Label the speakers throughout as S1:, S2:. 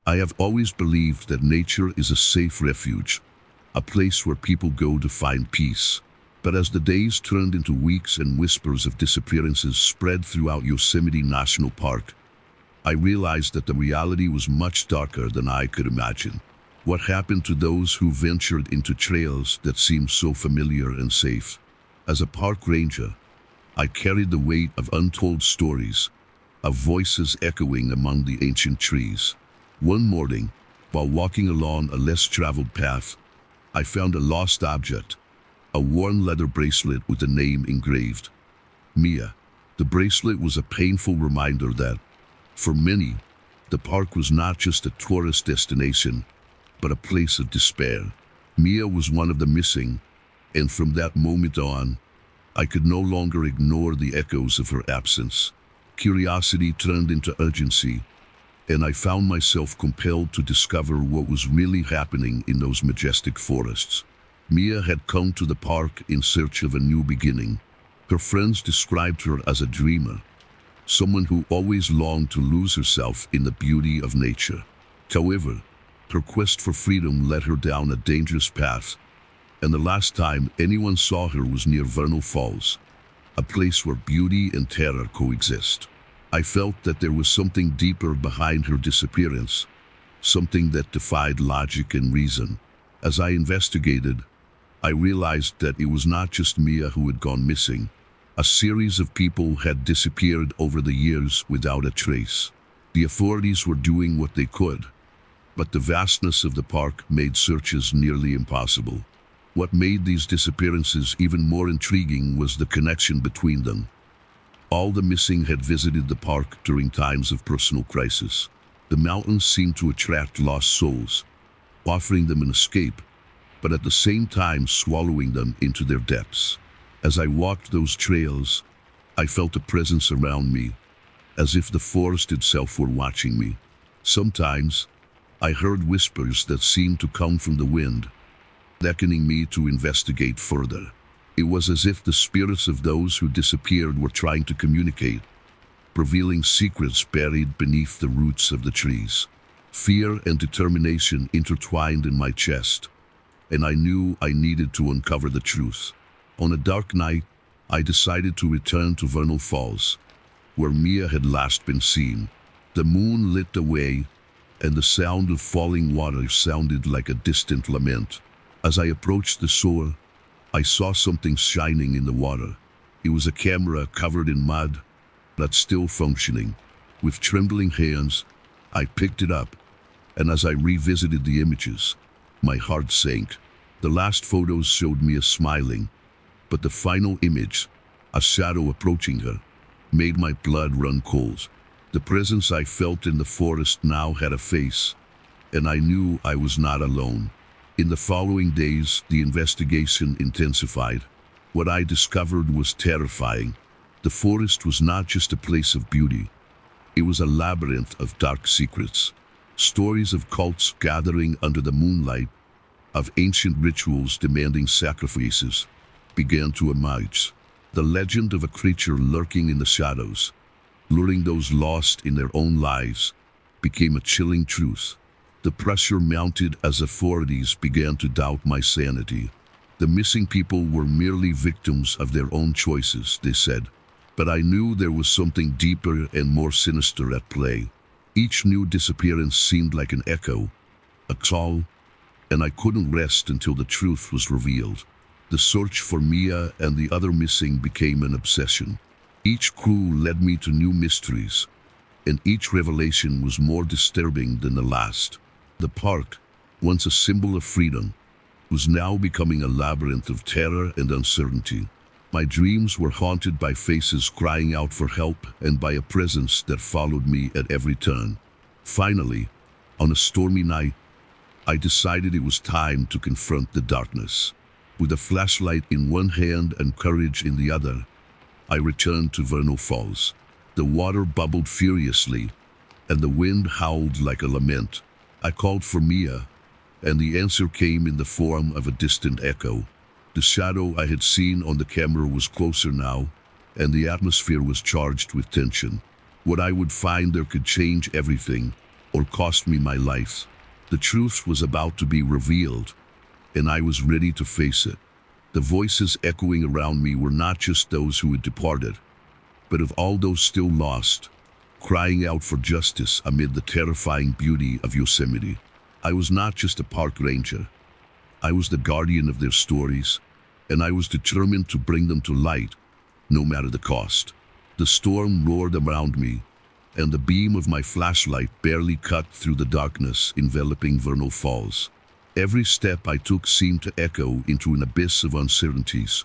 S1: I have always believed that nature is a safe refuge, a place where people go to find peace. But as the days turned into weeks and whispers of disappearances spread throughout Yosemite National Park, I realized that the reality was much darker than I could imagine. What happened to those who ventured into trails that seemed so familiar and safe? As a park ranger, I carried the weight of untold stories, of voices echoing among the ancient trees. One morning, while walking along a less traveled path, I found a lost object, a worn leather bracelet with a name engraved. Mia. The bracelet was a painful reminder that, for many, the park was not just a tourist destination, but a place of despair. Mia was one of the missing, and from that moment on, I could no longer ignore the echoes of her absence. Curiosity turned into urgency, and I found myself compelled to discover what was really happening in those majestic forests. Mia had come to the park in search of a new beginning. Her friends described her as a dreamer, someone who always longed to lose herself in the beauty of nature. However, her quest for freedom led her down a dangerous path, and the last time anyone saw her was near Vernal Falls, a place where beauty and terror coexist. I felt that there was something deeper behind her disappearance, something that defied logic and reason. As I investigated, I realized that it was not just Mia who had gone missing. A series of people had disappeared over the years without a trace. The authorities were doing what they could, but the vastness of the park made searches nearly impossible. What made these disappearances even more intriguing was the connection between them. All the missing had visited the park during times of personal crisis. The mountains seemed to attract lost souls, offering them an escape, but at the same time swallowing them into their depths. As I walked those trails, I felt a presence around me, as if the forest itself were watching me. Sometimes, I heard whispers that seemed to come from the wind, beckoning me to investigate further. It was as if the spirits of those who disappeared were trying to communicate, revealing secrets buried beneath the roots of the trees. Fear and determination intertwined in my chest, and I knew I needed to uncover the truth. On a dark night, I decided to return to Vernal Falls, where Mia had last been seen. The moon lit the way, and the sound of falling water sounded like a distant lament. As I approached the shore, I saw something shining in the water. It was a camera covered in mud, but still functioning. With trembling hands, I picked it up, and as I revisited the images, my heart sank. The last photos showed Mia smiling, but the final image, a shadow approaching her, made my blood run cold. The presence I felt in the forest now had a face, and I knew I was not alone. In the following days, the investigation intensified. What I discovered was terrifying. The forest was not just a place of beauty. It was a labyrinth of dark secrets. Stories of cults gathering under the moonlight, of ancient rituals demanding sacrifices, began to emerge. The legend of a creature lurking in the shadows, luring those lost in their own lives, became a chilling truth. The pressure mounted as authorities began to doubt my sanity. The missing people were merely victims of their own choices, they said. But I knew there was something deeper and more sinister at play. Each new disappearance seemed like an echo, a call, and I couldn't rest until the truth was revealed. The search for Mia and the other missing became an obsession. Each clue led me to new mysteries, and each revelation was more disturbing than the last. The park, once a symbol of freedom, was now becoming a labyrinth of terror and uncertainty. My dreams were haunted by faces crying out for help and by a presence that followed me at every turn. Finally, on a stormy night, I decided it was time to confront the darkness. With a flashlight in one hand and courage in the other, I returned to Vernal Falls. The water bubbled furiously, and the wind howled like a lament. I called for Mia, and the answer came in the form of a distant echo. The shadow I had seen on the camera was closer now, and the atmosphere was charged with tension. What I would find there could change everything, or cost me my life. The truth was about to be revealed, and I was ready to face it. The voices echoing around me were not just those who had departed, but of all those still lost, crying out for justice amid the terrifying beauty of Yosemite. I was not just a park ranger. I was the guardian of their stories, and I was determined to bring them to light, no matter the cost. The storm roared around me, and the beam of my flashlight barely cut through the darkness enveloping Vernal Falls. Every step I took seemed to echo into an abyss of uncertainties,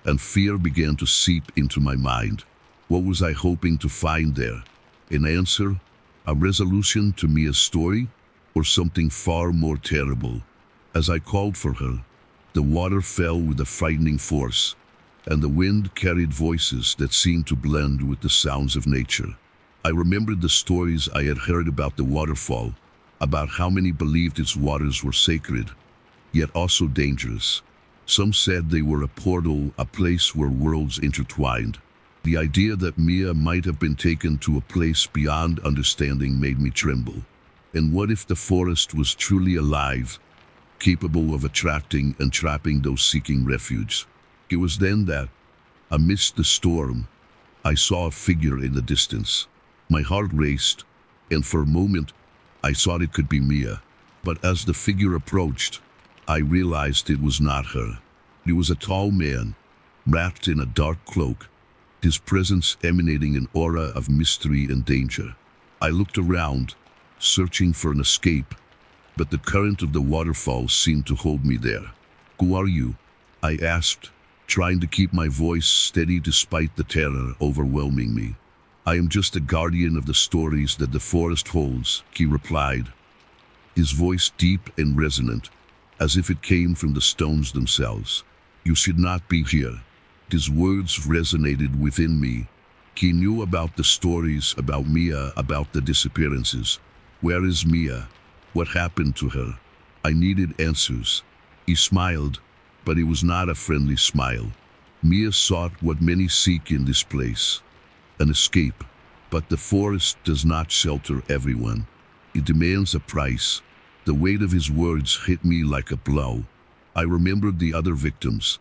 S1: and fear began to seep into my mind. What was I hoping to find there? An answer? A resolution to Mia's story? Or something far more terrible? As I called for her, the water fell with a frightening force, and the wind carried voices that seemed to blend with the sounds of nature. I remembered the stories I had heard about the waterfall, about how many believed its waters were sacred, yet also dangerous. Some said they were a portal, a place where worlds intertwined. The idea that Mia might have been taken to a place beyond understanding made me tremble. And what if the forest was truly alive, capable of attracting and trapping those seeking refuge? It was then that, amidst the storm, I saw a figure in the distance. My heart raced, and for a moment, I thought it could be Mia. But as the figure approached, I realized it was not her. It was a tall man, wrapped in a dark cloak, his presence emanating an aura of mystery and danger. I looked around, searching for an escape, but the current of the waterfall seemed to hold me there. "Who are you?" I asked, trying to keep my voice steady despite the terror overwhelming me. "I am just a guardian of the stories that the forest holds," he replied, his voice deep and resonant, as if it came from the stones themselves. "You should not be here." His words resonated within me. He knew about the stories, about Mia, about the disappearances. Where is Mia? What happened to her? I needed answers. He smiled, but it was not a friendly smile. Mia sought what many seek in this place, an escape. But the forest does not shelter everyone. It demands a price. The weight of his words hit me like a blow. I remembered the other victims,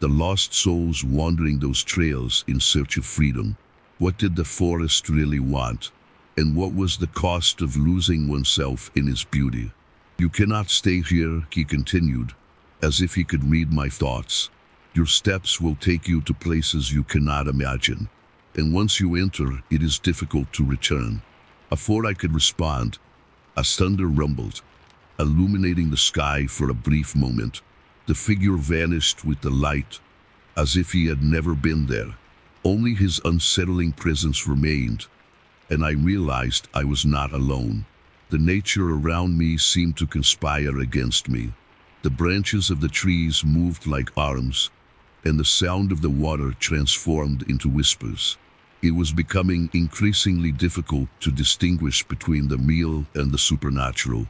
S1: the lost souls wandering those trails in search of freedom. What did the forest really want? And what was the cost of losing oneself in its beauty? "You cannot stay here," he continued, as if he could read my thoughts. "Your steps will take you to places you cannot imagine. And once you enter, it is difficult to return." Before I could respond, a thunder rumbled, illuminating the sky for a brief moment. The figure vanished with the light, as if he had never been there. Only his unsettling presence remained, and I realized I was not alone. The nature around me seemed to conspire against me. The branches of the trees moved like arms, and the sound of the water transformed into whispers. It was becoming increasingly difficult to distinguish between the real and the supernatural.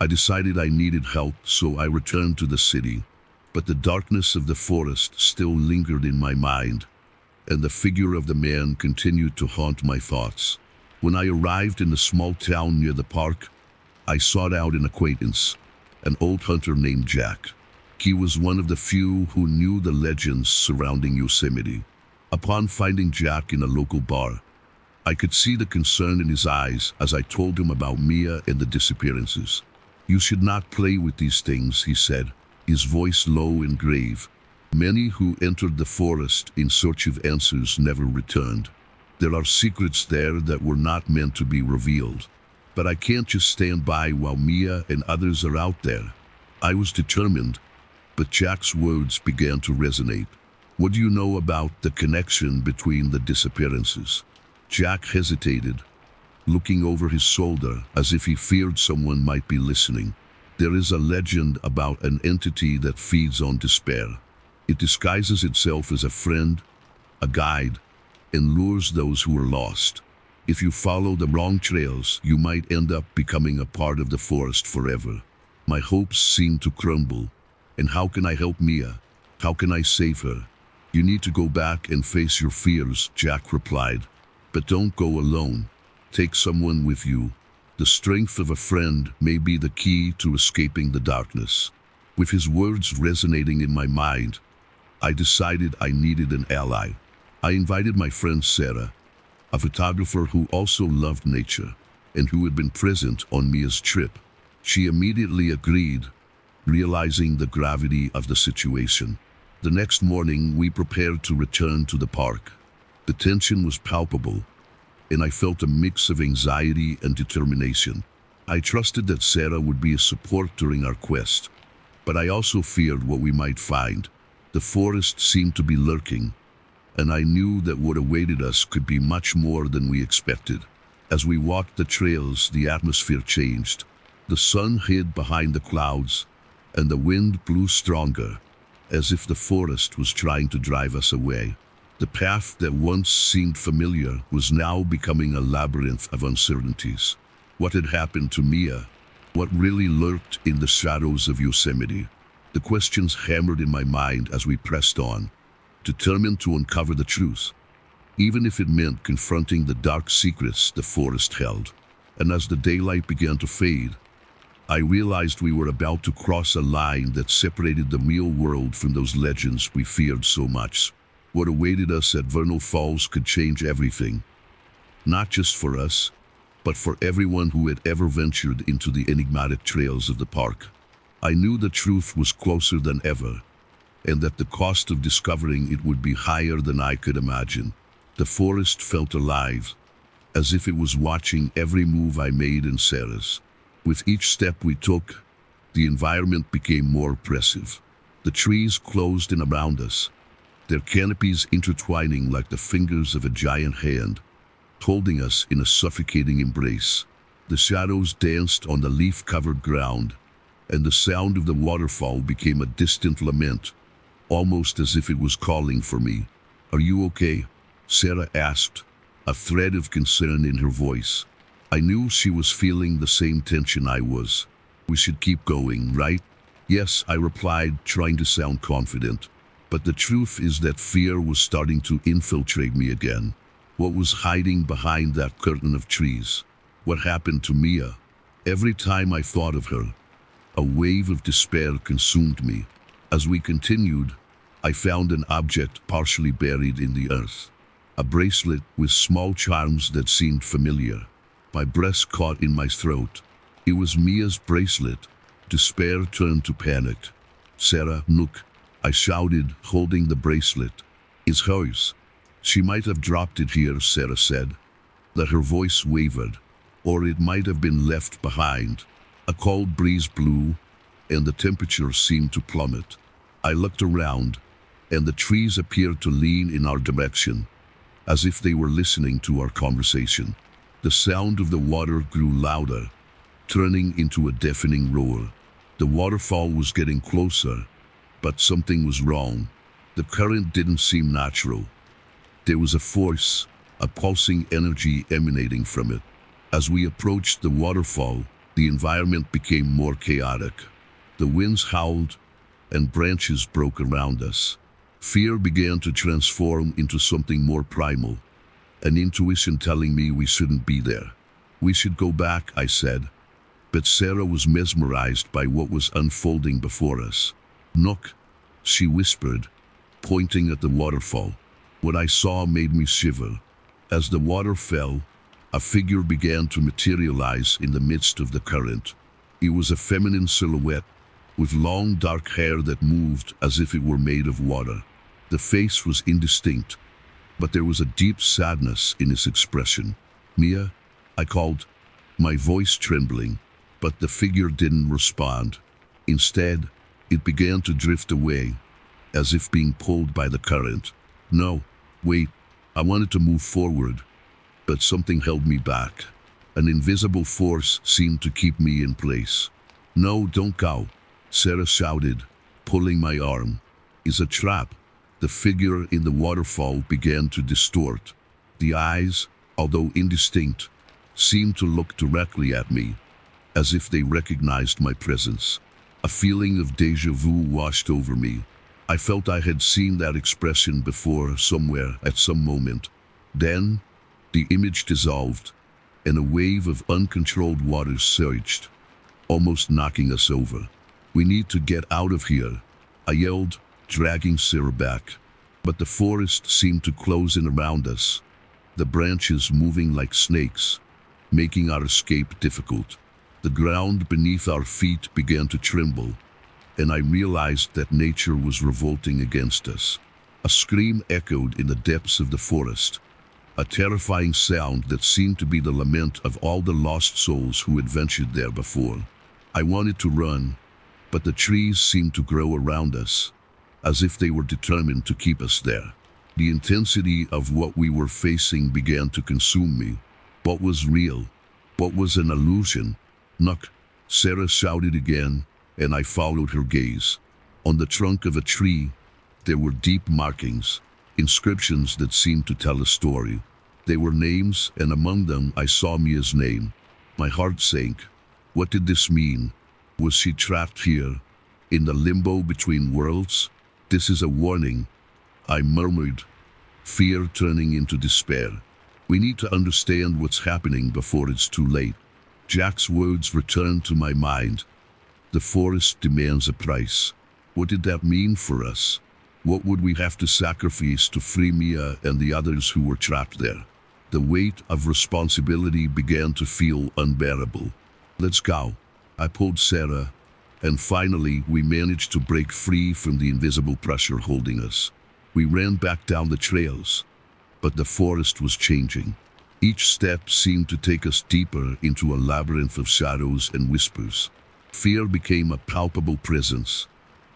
S1: I decided I needed help, so I returned to the city. But the darkness of the forest still lingered in my mind, and the figure of the man continued to haunt my thoughts. When I arrived in the small town near the park, I sought out an acquaintance, an old hunter named Jack. He was one of the few who knew the legends surrounding Yosemite. Upon finding Jack in a local bar, I could see the concern in his eyes as I told him about Mia and the disappearances. "You should not play with these things," he said, his voice low and grave. "Many who entered the forest in search of answers never returned. There are secrets there that were not meant to be revealed. But I can't just stand by while Mia and others are out there." I was determined, but Jack's words began to resonate. "What do you know about the connection between the disappearances?" Jack hesitated, looking over his shoulder as if he feared someone might be listening. "There is a legend about an entity that feeds on despair. It disguises itself as a friend, a guide, and lures those who are lost. If you follow the wrong trails, you might end up becoming a part of the forest forever." My hopes seemed to crumble. "And how can I help Mia? How can I save her?" "You need to go back and face your fears," Jack replied. "But don't go alone. Take someone with you." The strength of a friend may be the key to escaping the darkness. With his words resonating in my mind, I decided I needed an ally. I invited my friend Sarah, a photographer who also loved nature and who had been present on Mia's trip. She immediately agreed, realizing the gravity of the situation. The next morning, we prepared to return to the park. The tension was palpable, and I felt a mix of anxiety and determination. I trusted that Sarah would be a support during our quest, but I also feared what we might find. The forest seemed to be lurking, and I knew that what awaited us could be much more than we expected. As we walked the trails, the atmosphere changed. The sun hid behind the clouds, and the wind blew stronger, as if the forest was trying to drive us away. The path that once seemed familiar was now becoming a labyrinth of uncertainties. What had happened to Mia? What really lurked in the shadows of Yosemite? The questions hammered in my mind as we pressed on, determined to uncover the truth, even if it meant confronting the dark secrets the forest held. And as the daylight began to fade, I realized we were about to cross a line that separated the real world from those legends we feared so much. What awaited us at Vernal Falls could change everything, not just for us, but for everyone who had ever ventured into the enigmatic trails of the park. I knew the truth was closer than ever, and that the cost of discovering it would be higher than I could imagine. The forest felt alive, as if it was watching every move I made and Sarah's. With each step we took, the environment became more oppressive. The trees closed in around us, their canopies intertwining like the fingers of a giant hand, holding us in a suffocating embrace. The shadows danced on the leaf-covered ground, and the sound of the waterfall became a distant lament, almost as if it was calling for me. "Are you okay?" Sarah asked, a thread of concern in her voice. I knew she was feeling the same tension I was. "We should keep going, right?" "Yes," I replied, trying to sound confident. But the truth is that fear was starting to infiltrate me again. What was hiding behind that curtain of trees? What happened to Mia? Every time I thought of her, a wave of despair consumed me. As we continued, I found an object partially buried in the earth. A bracelet with small charms that seemed familiar. My breast caught in my throat. It was Mia's bracelet. Despair turned to panic. "Sarah, look," I shouted, holding the bracelet. "It's hers." "She might have dropped it here," Sarah said. That her voice wavered. "Or it might have been left behind." A cold breeze blew, and the temperature seemed to plummet. I looked around, and the trees appeared to lean in our direction, as if they were listening to our conversation. The sound of the water grew louder, turning into a deafening roar. The waterfall was getting closer, but something was wrong. The current didn't seem natural. There was a force, a pulsing energy emanating from it. As we approached the waterfall, the environment became more chaotic. The winds howled, and branches broke around us. Fear began to transform into something more primal, an intuition telling me we shouldn't be there. "We should go back," I said. But Sarah was mesmerized by what was unfolding before us. "Look," she whispered, pointing at the waterfall. What I saw made me shiver. As the water fell, a figure began to materialize in the midst of the current. It was a feminine silhouette, with long dark hair that moved as if it were made of water. The face was indistinct, but there was a deep sadness in its expression. "Mia," I called, my voice trembling, but the figure didn't respond. Instead, it began to drift away, as if being pulled by the current. "No, wait," I wanted to move forward, but something held me back. An invisible force seemed to keep me in place. "No, don't go," Sarah shouted, pulling my arm. "It's a trap." The figure in the waterfall began to distort. The eyes, although indistinct, seemed to look directly at me, as if they recognized my presence. A feeling of déjà vu washed over me. I felt I had seen that expression before somewhere at some moment. Then, the image dissolved, and a wave of uncontrolled water surged, almost knocking us over. "We need to get out of here," I yelled, dragging Sarah back. But the forest seemed to close in around us, the branches moving like snakes, making our escape difficult. The ground beneath our feet began to tremble, and I realized that nature was revolting against us. A scream echoed in the depths of the forest, a terrifying sound that seemed to be the lament of all the lost souls who had ventured there before. I wanted to run, but the trees seemed to grow around us, as if they were determined to keep us there. The intensity of what we were facing began to consume me. What was real? What was an illusion? "Look," Sarah shouted again, and I followed her gaze. On the trunk of a tree, there were deep markings, inscriptions that seemed to tell a story. They were names, and among them I saw Mia's name. My heart sank. What did this mean? Was she trapped here, in the limbo between worlds? "This is a warning," I murmured, fear turning into despair. "We need to understand what's happening before it's too late." Jack's words returned to my mind. The forest demands a price. What did that mean for us? What would we have to sacrifice to free Mia and the others who were trapped there? The weight of responsibility began to feel unbearable. "Let's go." I pulled Sarah, and finally we managed to break free from the invisible pressure holding us. We ran back down the trails, but the forest was changing. Each step seemed to take us deeper into a labyrinth of shadows and whispers. Fear became a palpable presence,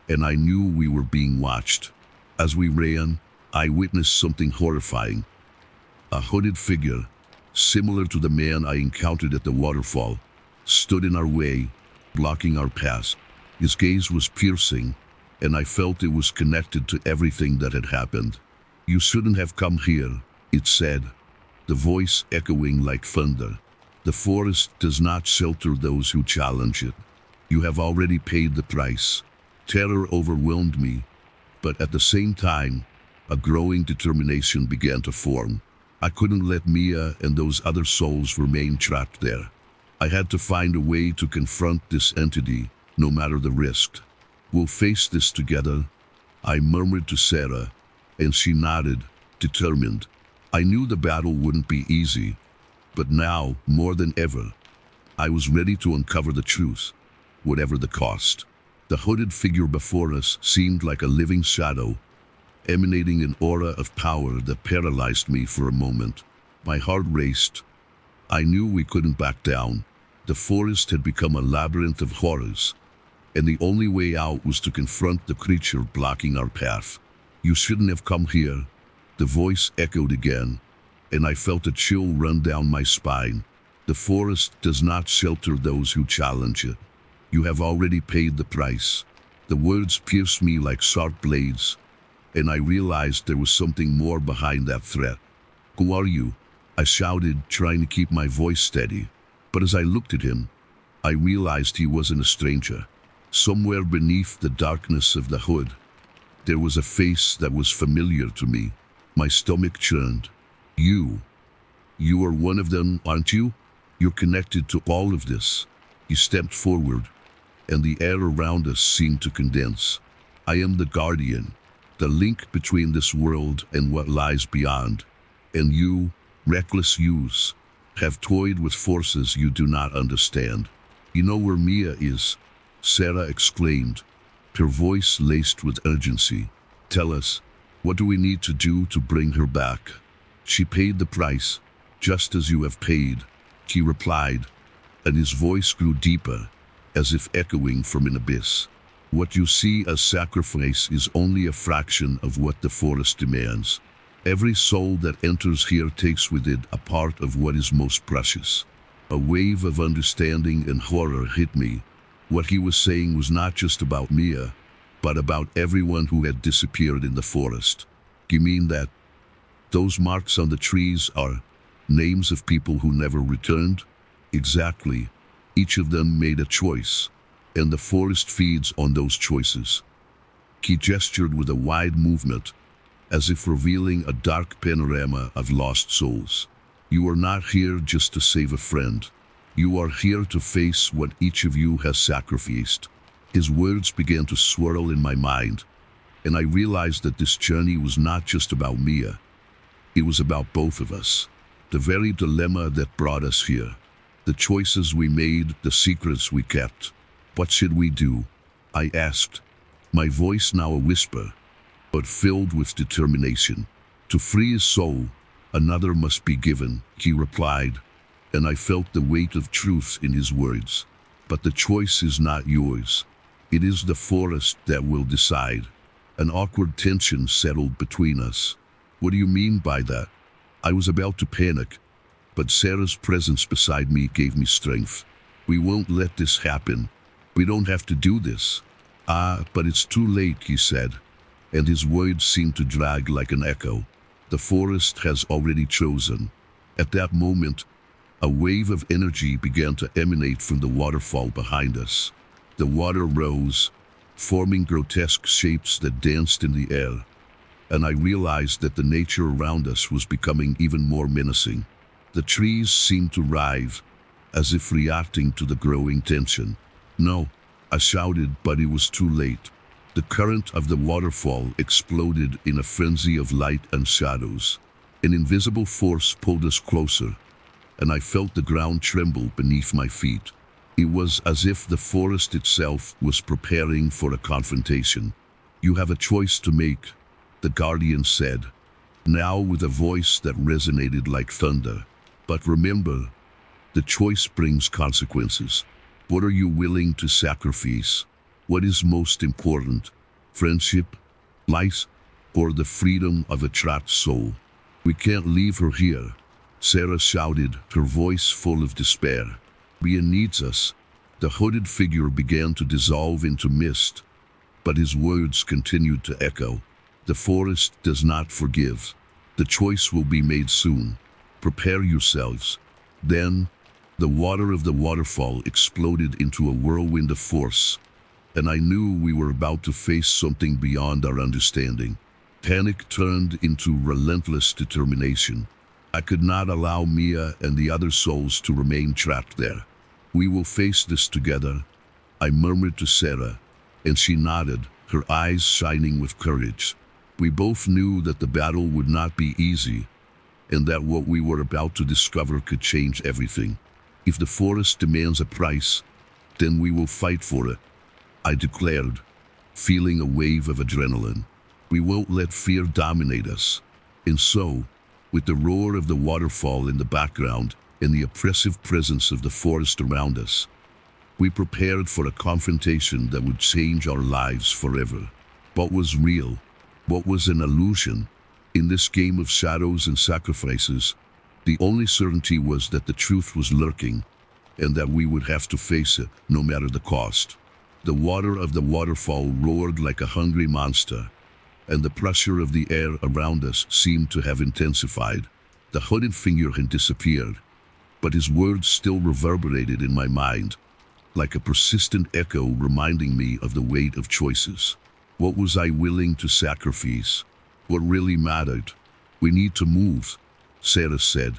S1: and I knew we were being watched. As we ran, I witnessed something horrifying. A hooded figure, similar to the man I encountered at the waterfall, stood in our way, blocking our path. His gaze was piercing, and I felt it was connected to everything that had happened. "You shouldn't have come here," it said, the voice echoing like thunder. "The forest does not shelter those who challenge it. You have already paid the price." Terror overwhelmed me, but at the same time, a growing determination began to form. I couldn't let Mia and those other souls remain trapped there. I had to find a way to confront this entity, no matter the risk. "We'll face this together," I murmured to Sarah, and she nodded, determined. I knew the battle wouldn't be easy, but now, more than ever, I was ready to uncover the truth, whatever the cost. The hooded figure before us seemed like a living shadow, emanating an aura of power that paralyzed me for a moment. My heart raced. I knew we couldn't back down. The forest had become a labyrinth of horrors, and the only way out was to confront the creature blocking our path. "You shouldn't have come here," the voice echoed again, and I felt a chill run down my spine. "The forest does not shelter those who challenge it. You have already paid the price." The words pierced me like sharp blades, and I realized there was something more behind that threat. "Who are you?" I shouted, trying to keep my voice steady. But as I looked at him, I realized he wasn't a stranger. Somewhere beneath the darkness of the hood, there was a face that was familiar to me. My stomach churned. You are one of them, aren't you? You're connected to all of this." He stepped forward, and the air around us seemed to condense. "I am the guardian, the link between this world and what lies beyond. And you, reckless youths, have toyed with forces you do not understand." "You know where Mia is?" Sarah exclaimed, her voice laced with urgency. "Tell us, what do we need to do to bring her back?" "She paid the price, just as you have paid," he replied, and his voice grew deeper, as if echoing from an abyss. "What you see as sacrifice is only a fraction of what the forest demands. Every soul that enters here takes with it a part of what is most precious." A wave of understanding and horror hit me. What he was saying was not just about Mia, but about everyone who had disappeared in the forest. "You mean that those marks on the trees are names of people who never returned?" "Exactly. Each of them made a choice, and the forest feeds on those choices." He gestured with a wide movement, as if revealing a dark panorama of lost souls. You are not here just to save a friend. You are here to face what each of you has sacrificed. His words began to swirl in my mind, and I realized that this journey was not just about Mia. It was about both of us. The very dilemma that brought us here. The choices we made, the secrets we kept. What should we do? I asked, my voice now a whisper, but filled with determination. To free his soul, another must be given, he replied, and I felt the weight of truth in his words. But the choice is not yours. It is the forest that will decide. An awkward tension settled between us. What do you mean by that? I was about to panic, but Sarah's presence beside me gave me strength. We won't let this happen. We don't have to do this. But it's too late, he said, and his words seemed to drag like an echo. The forest has already chosen. At that moment, a wave of energy began to emanate from the waterfall behind us. The water rose, forming grotesque shapes that danced in the air, and I realized that the nature around us was becoming even more menacing. The trees seemed to writhe, as if reacting to the growing tension. No, I shouted, but it was too late. The current of the waterfall exploded in a frenzy of light and shadows. An invisible force pulled us closer, and I felt the ground tremble beneath my feet. It was as if the forest itself was preparing for a confrontation. You have a choice to make, the guardian said, now with a voice that resonated like thunder. But remember, the choice brings consequences. What are you willing to sacrifice? What is most important? Friendship, life, or the freedom of a trapped soul? We can't leave her here, Sarah shouted, her voice full of despair. Mia needs us. The hooded figure began to dissolve into mist, but his words continued to echo. The forest does not forgive. The choice will be made soon. Prepare yourselves. Then, the water of the waterfall exploded into a whirlwind of force, and I knew we were about to face something beyond our understanding. Panic turned into relentless determination. I could not allow Mia and the other souls to remain trapped there. We will face this together, I murmured to Sarah, and she nodded, her eyes shining with courage. We both knew that the battle would not be easy, and that what we were about to discover could change everything. If the forest demands a price, then we will fight for it, I declared, feeling a wave of adrenaline. We won't let fear dominate us. And so, with the roar of the waterfall in the background and the oppressive presence of the forest around us, we prepared for a confrontation that would change our lives forever. What was real? What was an illusion? In this game of shadows and sacrifices, the only certainty was that the truth was lurking, and that we would have to face it, no matter the cost. The water of the waterfall roared like a hungry monster, and the pressure of the air around us seemed to have intensified. The hooded figure had disappeared, but his words still reverberated in my mind, like a persistent echo reminding me of the weight of choices. What was I willing to sacrifice? What really mattered? We need to move, Sarah said,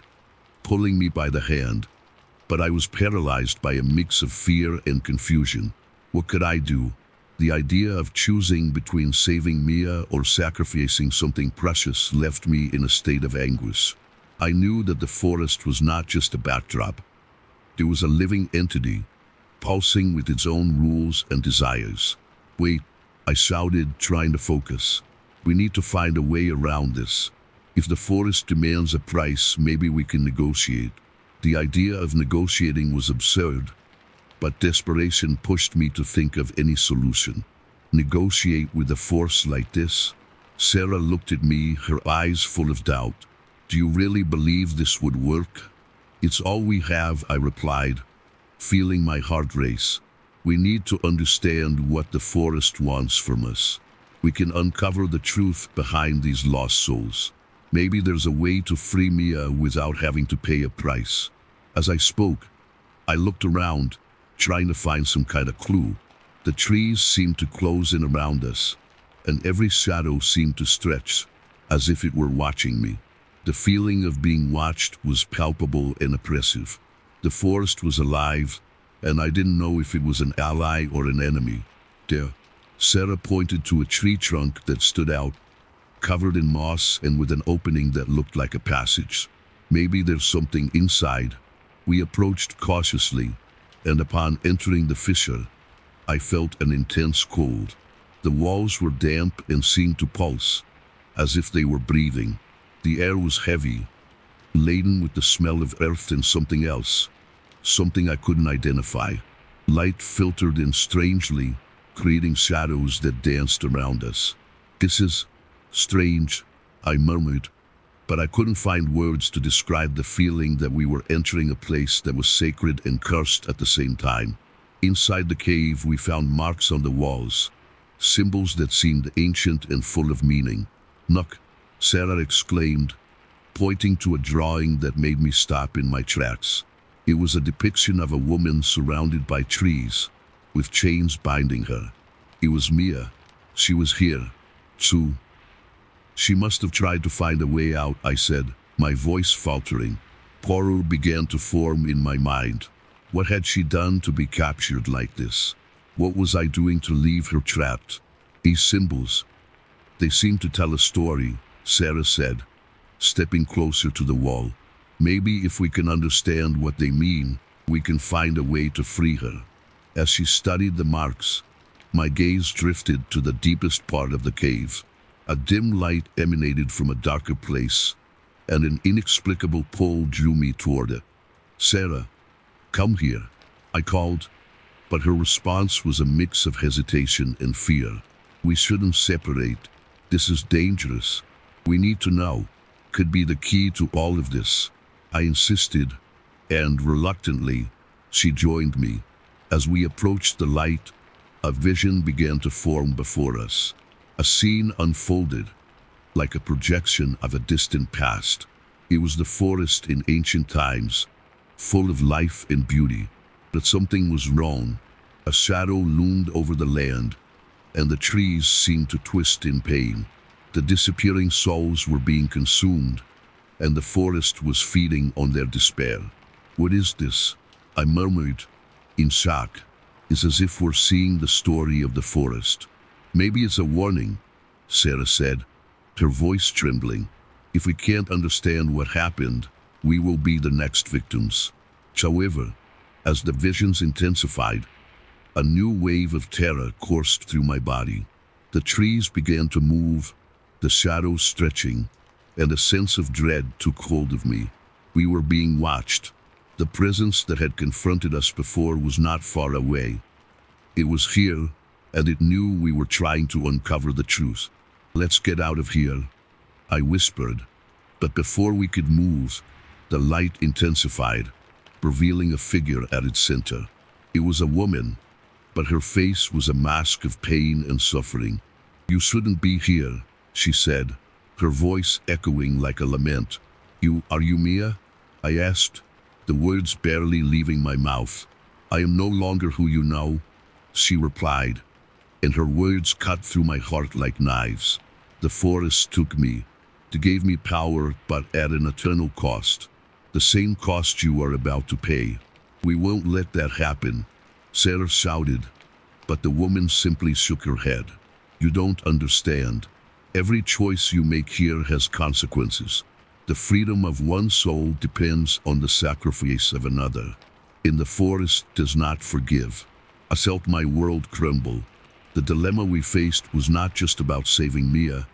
S1: pulling me by the hand, but I was paralyzed by a mix of fear and confusion. What could I do? The idea of choosing between saving Mia or sacrificing something precious left me in a state of anguish. I knew that the forest was not just a backdrop. It was a living entity, pulsing with its own rules and desires. Wait, I shouted, trying to focus. We need to find a way around this. If the forest demands a price, maybe we can negotiate. The idea of negotiating was absurd, but desperation pushed me to think of any solution. Negotiate with a force like this? Sarah looked at me, her eyes full of doubt. Do you really believe this would work? It's all we have, I replied, feeling my heart race. We need to understand what the forest wants from us. We can uncover the truth behind these lost souls. Maybe there's a way to free Mia without having to pay a price. As I spoke, I looked around, trying to find some kind of clue. The trees seemed to close in around us, and every shadow seemed to stretch, as if it were watching me. The feeling of being watched was palpable and oppressive. The forest was alive, and I didn't know if it was an ally or an enemy. There, Sarah pointed to a tree trunk that stood out, covered in moss and with an opening that looked like a passage. Maybe there's something inside. We approached cautiously, and upon entering the fissure, I felt an intense cold. The walls were damp and seemed to pulse, as if they were breathing. The air was heavy, laden with the smell of earth and something else, something I couldn't identify. Light filtered in strangely, creating shadows that danced around us. "This is strange," I murmured, but I couldn't find words to describe the feeling that we were entering a place that was sacred and cursed at the same time. Inside the cave, we found marks on the walls, symbols that seemed ancient and full of meaning. "Look," Sarah exclaimed, pointing to a drawing that made me stop in my tracks. It was a depiction of a woman surrounded by trees, with chains binding her. It was Mia. She was here, too. "She must have tried to find a way out," I said, my voice faltering. Horror began to form in my mind. What had she done to be captured like this? What was I doing to leave her trapped? "These symbols, they seem to tell a story," Sarah said, stepping closer to the wall. "Maybe if we can understand what they mean, we can find a way to free her." As she studied the marks, my gaze drifted to the deepest part of the cave. A dim light emanated from a darker place, and an inexplicable pull drew me toward it. "Sarah, come here," I called, but her response was a mix of hesitation and fear. "We shouldn't separate. This is dangerous. We need to know. Could be the key to all of this." I insisted, and reluctantly, she joined me. As we approached the light, a vision began to form before us. A scene unfolded, like a projection of a distant past. It was the forest in ancient times, full of life and beauty. But something was wrong. A shadow loomed over the land, and the trees seemed to twist in pain. The disappearing souls were being consumed, and the forest was feeding on their despair. "What is this?" I murmured, in shock. "It's as if we're seeing the story of the forest." "Maybe it's a warning," Sarah said, her voice trembling. "If we can't understand what happened, we will be the next victims." However, as the visions intensified, a new wave of terror coursed through my body. The trees began to move, the shadows stretching, and a sense of dread took hold of me. We were being watched. The presence that had confronted us before was not far away. It was here, and it knew we were trying to uncover the truth. "Let's get out of here," I whispered. But before we could move, the light intensified, revealing a figure at its center. It was a woman, but her face was a mask of pain and suffering. "You shouldn't be here," she said, her voice echoing like a lament. Are you Mia?" I asked, the words barely leaving my mouth. "I am no longer who you know," she replied, and her words cut through my heart like knives. "The forest took me. It gave me power, but at an eternal cost. The same cost you are about to pay. We won't let that happen," Sarah shouted, but the woman simply shook her head. "You don't understand. Every choice you make here has consequences. The freedom of one soul depends on the sacrifice of another. And the forest does not forgive." I felt my world crumble. The dilemma we faced was not just about saving Mia,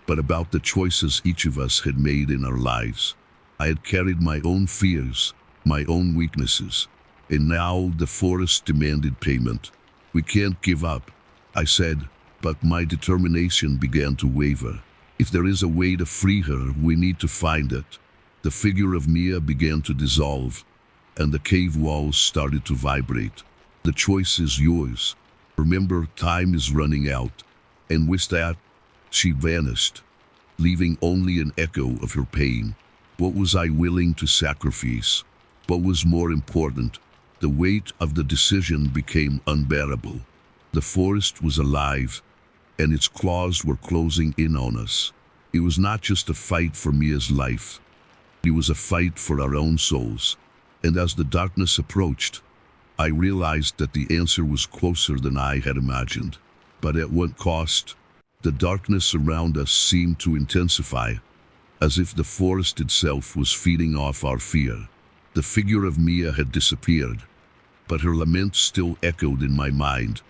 S1: but about the choices each of us had made in our lives. I had carried my own fears, my own weaknesses, and now the forest demanded payment. "We can't give up," I said, but my determination began to waver. "If there is a way to free her, we need to find it." The figure of Mia began to dissolve, and the cave walls started to vibrate. "The choice is yours. Remember, time is running out." And with that, she vanished, leaving only an echo of her pain. What was I willing to sacrifice? What was more important? The weight of the decision became unbearable. The forest was alive, and its claws were closing in on us. It was not just a fight for Mia's life. It was a fight for our own souls. And as the darkness approached, I realized that the answer was closer than I had imagined. But at what cost? The darkness around us seemed to intensify, as if the forest itself was feeding off our fear. The figure of Mia had disappeared, but her lament still echoed in my mind,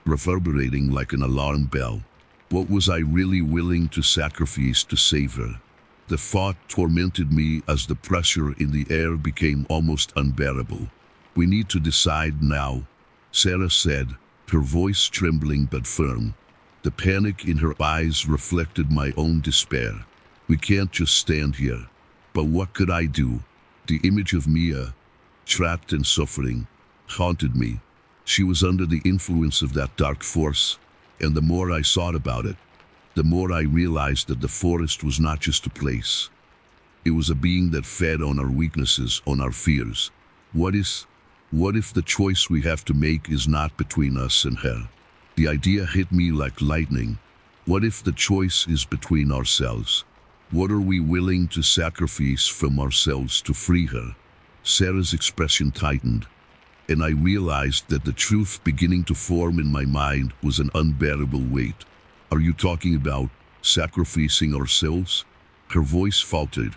S1: reverberating like an alarm bell. What was I really willing to sacrifice to save her? The thought tormented me as the pressure in the air became almost unbearable. "We need to decide now," Sarah said, her voice trembling but firm. The panic in her eyes reflected my own despair. "We can't just stand here." But what could I do? The image of Mia, trapped and suffering, haunted me. She was under the influence of that dark force, and the more I thought about it, the more I realized that the forest was not just a place. It was a being that fed on our weaknesses, on our fears. What if the choice we have to make is not between us and her? The idea hit me like lightning. What if the choice is between ourselves? What are we willing to sacrifice from ourselves to free her? Sarah's expression tightened, and I realized that the truth beginning to form in my mind was an unbearable weight. "Are you talking about sacrificing ourselves?" Her voice faltered,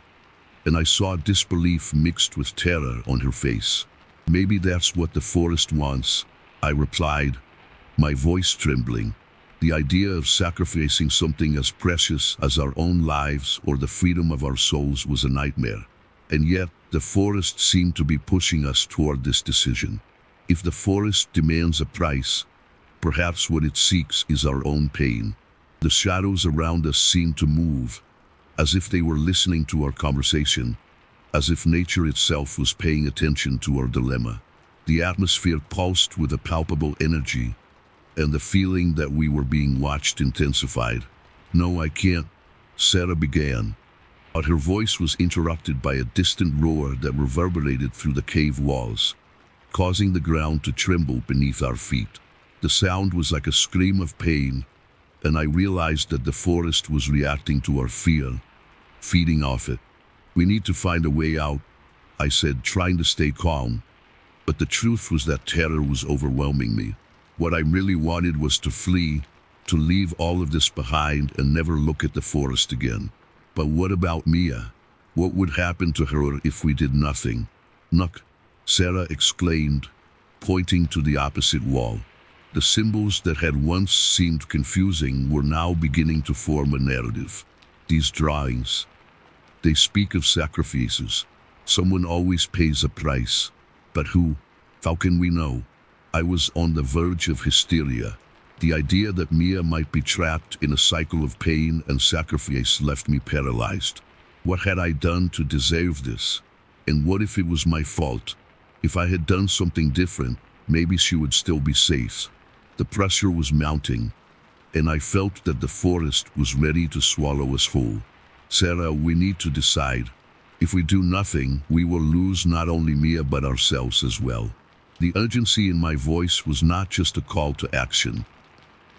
S1: and I saw disbelief mixed with terror on her face. "Maybe that's what the forest wants," I replied, my voice trembling. The idea of sacrificing something as precious as our own lives or the freedom of our souls was a nightmare. And yet, the forest seemed to be pushing us toward this decision. If the forest demands a price, perhaps what it seeks is our own pain. The shadows around us seemed to move, as if they were listening to our conversation, as if nature itself was paying attention to our dilemma. The atmosphere pulsed with a palpable energy, and the feeling that we were being watched intensified. "No, I can't," Sarah began, but her voice was interrupted by a distant roar that reverberated through the cave walls, causing the ground to tremble beneath our feet. The sound was like a scream of pain, and I realized that the forest was reacting to our fear, feeding off it. "We need to find a way out," I said, trying to stay calm. But the truth was that terror was overwhelming me. What I really wanted was to flee, to leave all of this behind and never look at the forest again. But what about Mia? What would happen to her if we did nothing? "Look," Sarah exclaimed, pointing to the opposite wall. The symbols that had once seemed confusing were now beginning to form a narrative. These drawings, they speak of sacrifices. Someone always pays a price. But who? How can we know? I was on the verge of hysteria. The idea that Mia might be trapped in a cycle of pain and sacrifice left me paralyzed. What had I done to deserve this? And what if it was my fault? If I had done something different, maybe she would still be safe. The pressure was mounting, and I felt that the forest was ready to swallow us whole. "Sarah, we need to decide. If we do nothing, we will lose not only Mia but ourselves as well." The urgency in my voice was not just a call to action.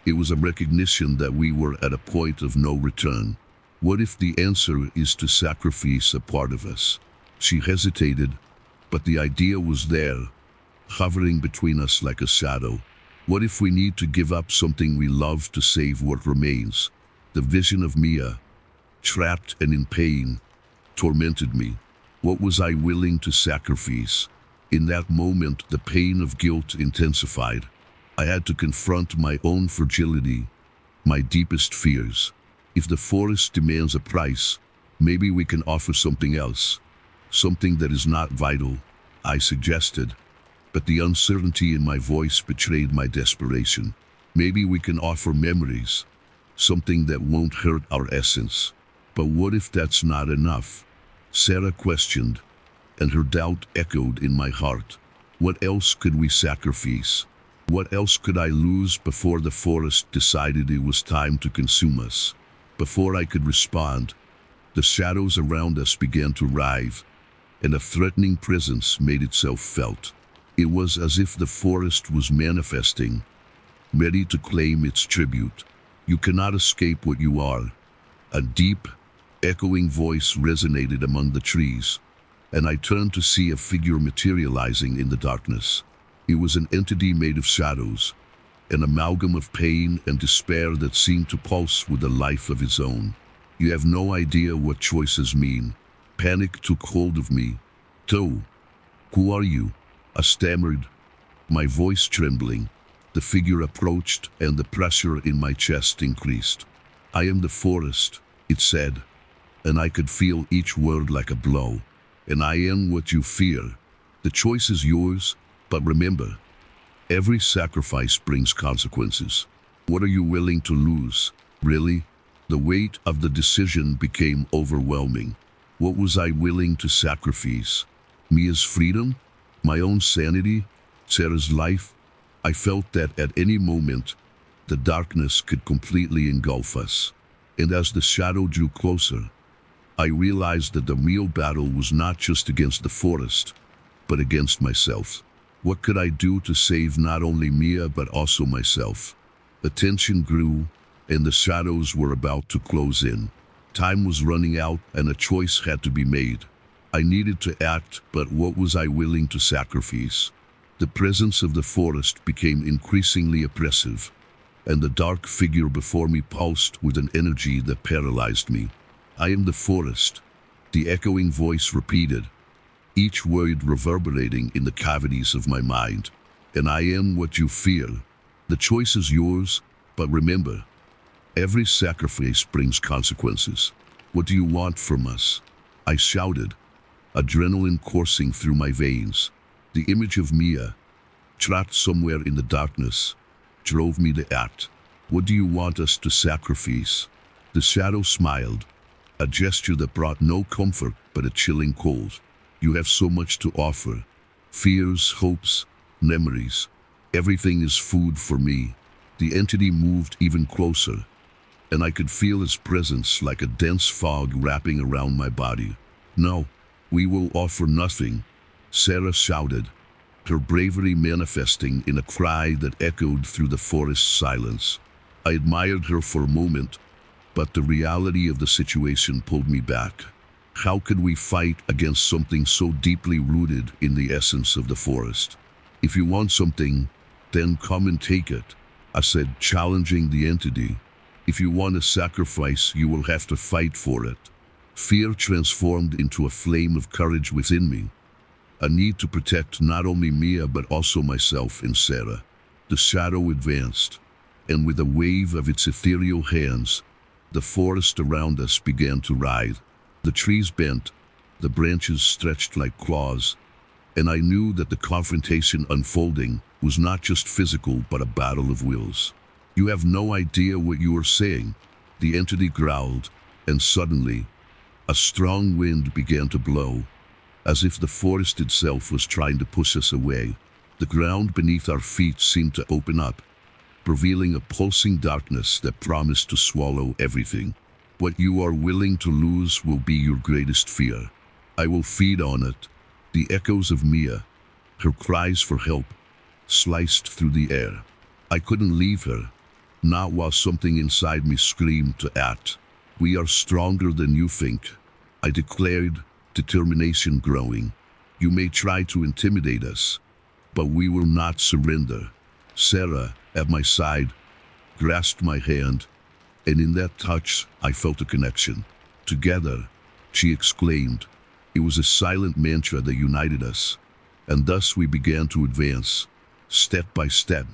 S1: It was a recognition that we were at a point of no return. What if the answer is to sacrifice a part of us? She hesitated, but the idea was there, hovering between us like a shadow. What if we need to give up something we love to save what remains? The vision of Mia, trapped and in pain, tormented me. What was I willing to sacrifice? In that moment, the pain of guilt intensified. I had to confront my own fragility, my deepest fears. If the forest demands a price, maybe we can offer something else, something that is not vital, I suggested. But the uncertainty in my voice betrayed my desperation. Maybe we can offer memories, something that won't hurt our essence. But what if that's not enough? Sarah questioned, and her doubt echoed in my heart. What else could we sacrifice? What else could I lose before the forest decided it was time to consume us? Before I could respond, the shadows around us began to writhe, and a threatening presence made itself felt. It was as if the forest was manifesting, ready to claim its tribute. "You cannot escape what you are," A deep, echoing voice resonated among the trees, and I turned to see a figure materializing in the darkness. It was an entity made of shadows, an amalgam of pain and despair that seemed to pulse with a life of its own. You have no idea what choices mean. Panic took hold of me. "To, who are you?" I stammered, my voice trembling. The figure approached and the pressure in my chest increased. "I am the forest," it said, and I could feel each word like a blow. "And I am what you fear. The choice is yours, but remember, every sacrifice brings consequences. What are you willing to lose?" Really? The weight of the decision became overwhelming. What was I willing to sacrifice? Mia's freedom? My own sanity? Sarah's life? I felt that at any moment, the darkness could completely engulf us. And as the shadow drew closer, I realized that the real battle was not just against the forest, but against myself. What could I do to save not only Mia, but also myself? The tension grew, and the shadows were about to close in. Time was running out, and a choice had to be made. I needed to act, but what was I willing to sacrifice? The presence of the forest became increasingly oppressive, and the dark figure before me pulsed with an energy that paralyzed me. "I am the forest," the echoing voice repeated, each word reverberating in the cavities of my mind. "And I am what you fear. The choice is yours, but remember, every sacrifice brings consequences. What do you want from us?" I shouted, adrenaline coursing through my veins. The image of Mia, trapped somewhere in the darkness, drove me to act. "What do you want us to sacrifice?" The shadow smiled, a gesture that brought no comfort but a chilling cold. "You have so much to offer. Fears, hopes, memories. Everything is food for me." The entity moved even closer, and I could feel its presence like a dense fog wrapping around my body. "No, we will offer nothing," Sarah shouted, her bravery manifesting in a cry that echoed through the forest's silence. I admired her for a moment, but the reality of the situation pulled me back. How could we fight against something so deeply rooted in the essence of the forest? "If you want something, then come and take it," I said, challenging the entity. "If you want a sacrifice, you will have to fight for it." Fear transformed into a flame of courage within me, a need to protect not only Mia but also myself and Sarah. The shadow advanced, and with a wave of its ethereal hands, the forest around us began to writhe. The trees bent, the branches stretched like claws, and I knew that the confrontation unfolding was not just physical but a battle of wills. "You have no idea what you are saying," the entity growled, and suddenly, a strong wind began to blow, as if the forest itself was trying to push us away. The ground beneath our feet seemed to open up, revealing a pulsing darkness that promised to swallow everything. "What you are willing to lose will be your greatest fear. I will feed on it." The echoes of Mia, her cries for help, sliced through the air. I couldn't leave her, not while something inside me screamed to act. "We are stronger than you think," I declared, determination growing. "You may try to intimidate us, but we will not surrender." Sarah, at my side, grasped my hand, and in that touch I felt a connection. "Together," she exclaimed. It was a silent mantra that united us, and thus we began to advance, step by step,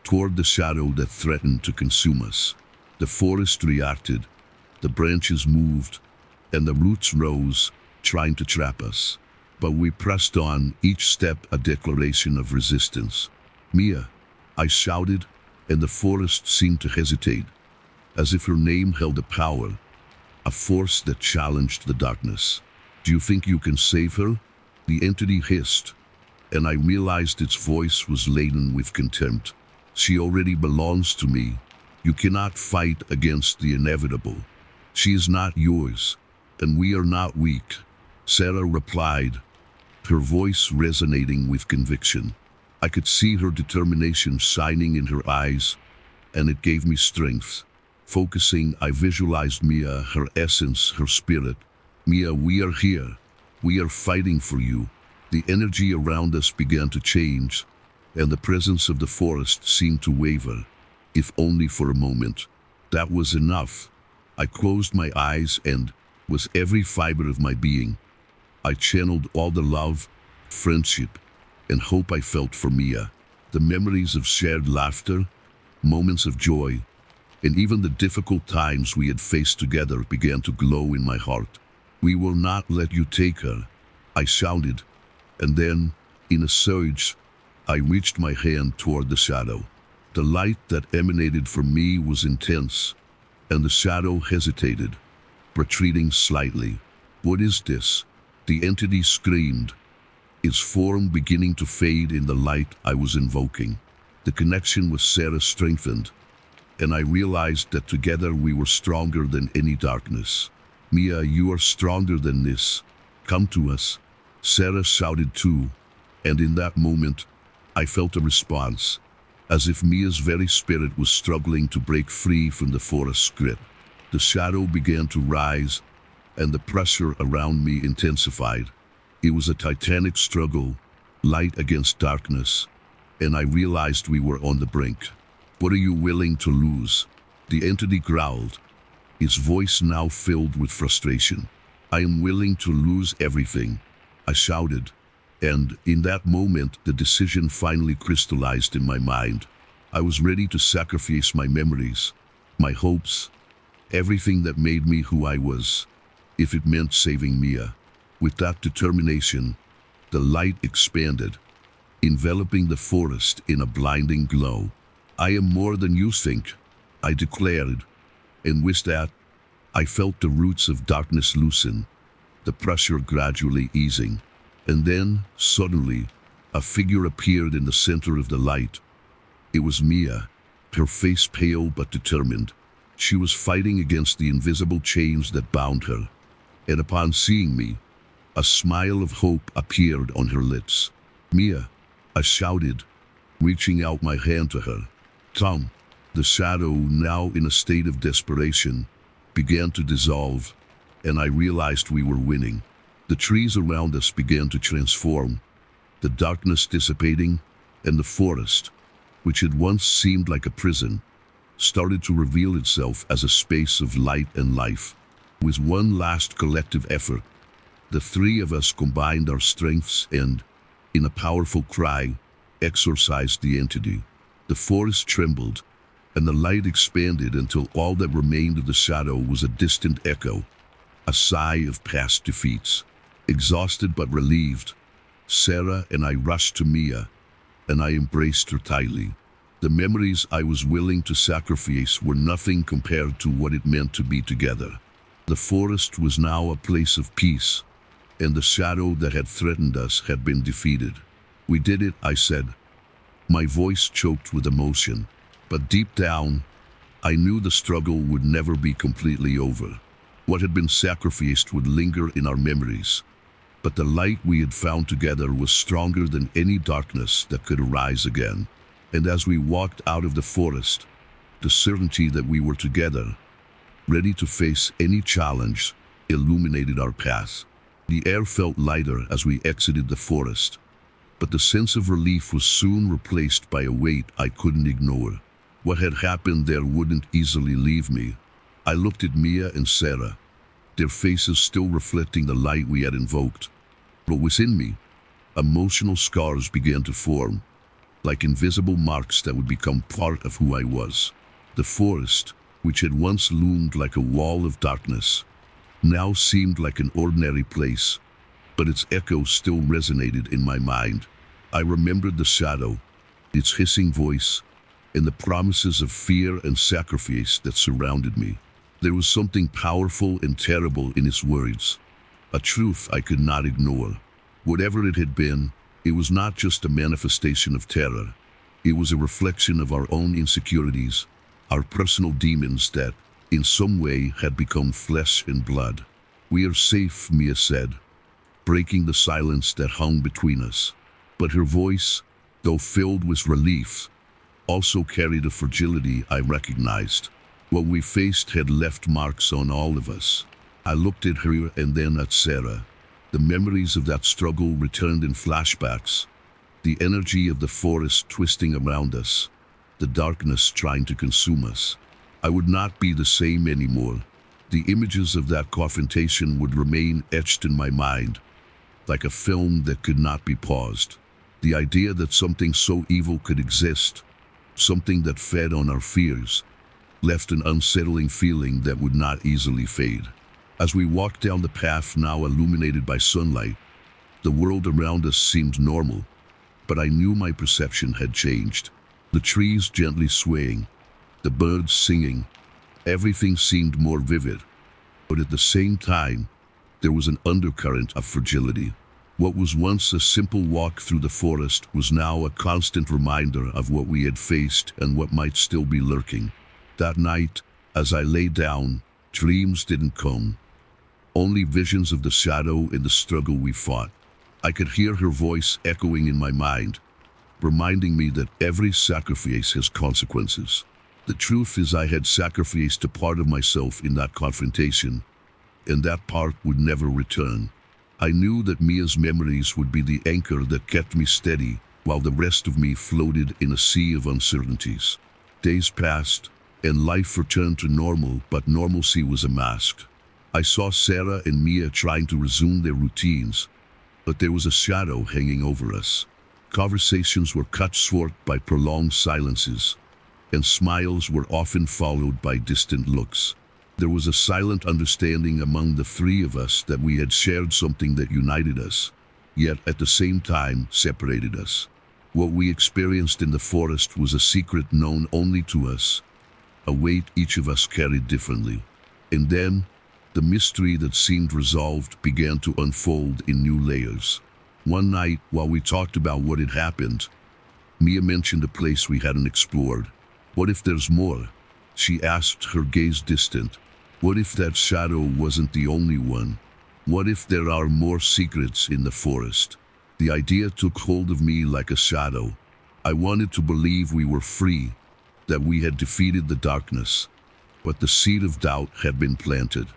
S1: toward the shadow that threatened to consume us. The forest reacted, the branches moved, and the roots rose, trying to trap us. But we pressed on, each step a declaration of resistance. "Mia," I shouted, and the forest seemed to hesitate, as if her name held a power, a force that challenged the darkness. "Do you think you can save her?" the entity hissed, and I realized its voice was laden with contempt. "She already belongs to me. You cannot fight against the inevitable. She is not yours, and we are not weak," Sarah replied, her voice resonating with conviction. I could see her determination shining in her eyes, and it gave me strength. Focusing, I visualized Mia, her essence, her spirit. Mia, we are here. We are fighting for you. The energy around us began to change, and the presence of the forest seemed to waver, if only for a moment. That was enough. I closed my eyes and, with every fiber of my being, I channeled all the love, friendship, and hope I felt for Mia. The memories of shared laughter, moments of joy, and even the difficult times we had faced together began to glow in my heart. We will not let you take her, I shouted, and then, in a surge, I reached my hand toward the shadow. The light that emanated from me was intense, and the shadow hesitated, retreating slightly. What is this? The entity screamed, its form beginning to fade in the light I was invoking. The connection with Sarah strengthened, and I realized that together we were stronger than any darkness. Mia, you are stronger than this. Come to us. Sarah shouted too, and in that moment, I felt a response, as if Mia's very spirit was struggling to break free from the forest's grip. The shadow began to rise, and the pressure around me intensified. It was a titanic struggle, light against darkness, and I realized we were on the brink. What are you willing to lose? The entity growled, its voice now filled with frustration. I am willing to lose everything, I shouted, and in that moment the decision finally crystallized in my mind. I was ready to sacrifice my memories, my hopes, everything that made me who I was, if it meant saving Mia. With that determination, the light expanded, enveloping the forest in a blinding glow. I am more than you think, I declared, and with that, I felt the roots of darkness loosen, the pressure gradually easing. And then, suddenly, a figure appeared in the center of the light. It was Mia, her face pale but determined. She was fighting against the invisible chains that bound her, and upon seeing me, a smile of hope appeared on her lips. Mia, I shouted, reaching out my hand to her. Tom, the shadow, now in a state of desperation, began to dissolve, and I realized we were winning. The trees around us began to transform, the darkness dissipating, and the forest, which had once seemed like a prison, started to reveal itself as a space of light and life. With one last collective effort, the three of us combined our strengths and, in a powerful cry, exorcised the entity. The forest trembled, and the light expanded until all that remained of the shadow was a distant echo, a sigh of past defeats. Exhausted but relieved, Sarah and I rushed to Mia, and I embraced her tightly. The memories I was willing to sacrifice were nothing compared to what it meant to be together. The forest was now a place of peace, and the shadow that had threatened us had been defeated. We did it, I said, my voice choked with emotion, but deep down, I knew the struggle would never be completely over. What had been sacrificed would linger in our memories, but the light we had found together was stronger than any darkness that could arise again. And as we walked out of the forest, the certainty that we were together, ready to face any challenge, illuminated our path. The air felt lighter as we exited the forest, but the sense of relief was soon replaced by a weight I couldn't ignore. What had happened there wouldn't easily leave me. I looked at Mia and Sarah, their faces still reflecting the light we had invoked. But within me, emotional scars began to form, like invisible marks that would become part of who I was. The forest, which had once loomed like a wall of darkness, now seemed like an ordinary place, but its echo still resonated in my mind. I remembered the shadow, its hissing voice, and the promises of fear and sacrifice that surrounded me. There was something powerful and terrible in its words, a truth I could not ignore. Whatever it had been, it was not just a manifestation of terror. It was a reflection of our own insecurities, our personal demons that, in some way, had become flesh and blood. We are safe, Mia said, breaking the silence that hung between us. But her voice, though filled with relief, also carried a fragility I recognized. What we faced had left marks on all of us. I looked at her and then at Sarah. The memories of that struggle returned in flashbacks. The energy of the forest twisting around us. The darkness trying to consume us. I would not be the same anymore. The images of that confrontation would remain etched in my mind, like a film that could not be paused. The idea that something so evil could exist, something that fed on our fears, left an unsettling feeling that would not easily fade. As we walked down the path now illuminated by sunlight, the world around us seemed normal, but I knew my perception had changed. The trees gently swaying, the birds singing, everything seemed more vivid. But at the same time, there was an undercurrent of fragility. What was once a simple walk through the forest was now a constant reminder of what we had faced and what might still be lurking. That night, as I lay down, dreams didn't come. Only visions of the shadow and the struggle we fought. I could hear her voice echoing in my mind, reminding me that every sacrifice has consequences. The truth is I had sacrificed a part of myself in that confrontation, and that part would never return. I knew that Mia's memories would be the anchor that kept me steady, while the rest of me floated in a sea of uncertainties. Days passed, and life returned to normal, but normalcy was a mask. I saw Sarah and Mia trying to resume their routines, but there was a shadow hanging over us. Conversations were cut short by prolonged silences, and smiles were often followed by distant looks. There was a silent understanding among the three of us that we had shared something that united us, yet at the same time separated us. What we experienced in the forest was a secret known only to us, a weight each of us carried differently. And then, the mystery that seemed resolved began to unfold in new layers. One night, while we talked about what had happened, Mia mentioned a place we hadn't explored. What if there's more? She asked, her gaze distant. What if that shadow wasn't the only one? What if there are more secrets in the forest? The idea took hold of me like a shadow. I wanted to believe we were free, that we had defeated the darkness. But the seed of doubt had been planted.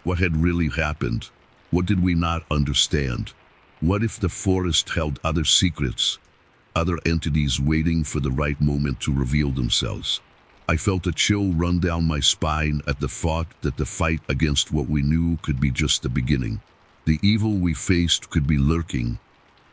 S1: What had really happened? What did we not understand? What if the forest held other secrets, other entities waiting for the right moment to reveal themselves? I felt a chill run down my spine at the thought that the fight against what we knew could be just the beginning. The evil we faced could be lurking,